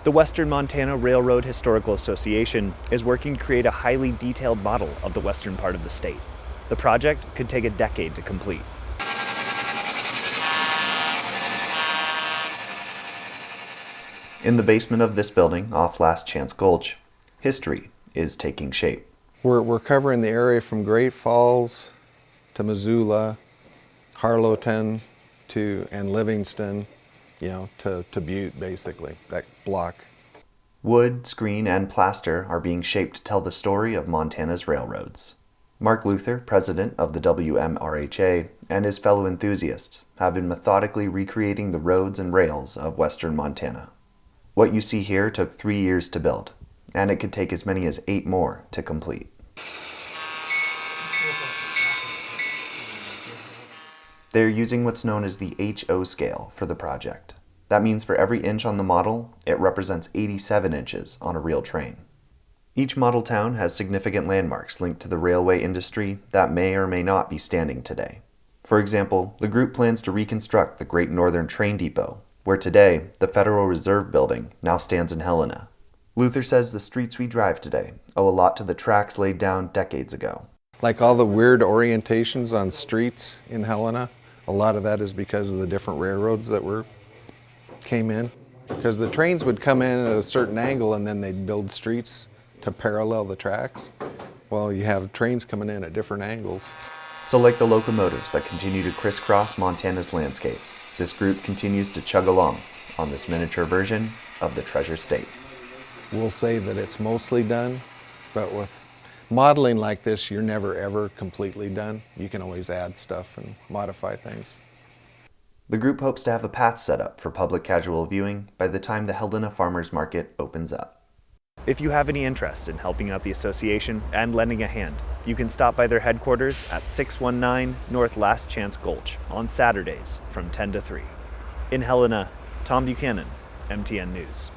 The Western Montana Railroad Historical Association is working to create a highly detailed model of the western part of the state. The project could take a decade to complete. In the basement of this building off Last Chance Gulch, history is taking shape. We're covering the area from Great Falls to Missoula, Harlowton and Livingston, to Butte, basically, that block. Wood, screen, and plaster are being shaped to tell the story of Montana's railroads. Mark Luther, president of the WMRHA, and his fellow enthusiasts have been methodically recreating the roads and rails of western Montana. What you see here took 3 years to build, and it could take as many as 8 more to complete. They're using what's known as the HO scale for the project. That means for every inch on the model, it represents 87 inches on a real train. Each model town has significant landmarks linked to the railway industry that may or may not be standing today. For example, the group plans to reconstruct the Great Northern Train Depot, where today the Federal Reserve Building now stands in Helena. Luther says the streets we drive today owe a lot to the tracks laid down decades ago. Like all the weird orientations on streets in Helena, a lot of that is because of the different railroads that came in. Because the trains would come in at a certain angle and then they'd build streets to parallel the tracks. Well, you have trains coming in at different angles. So like the locomotives that continue to crisscross Montana's landscape, this group continues to chug along on this miniature version of the Treasure State. We'll say that it's mostly done, but with modeling like this, you're never ever completely done. You can always add stuff and modify things. The group hopes to have a path set up for public casual viewing by the time the Helena Farmers Market opens up. If you have any interest in helping out the association and lending a hand, you can stop by their headquarters at 619 North Last Chance Gulch on Saturdays from 10 to 3. In Helena, Tom Buchanan, MTN News.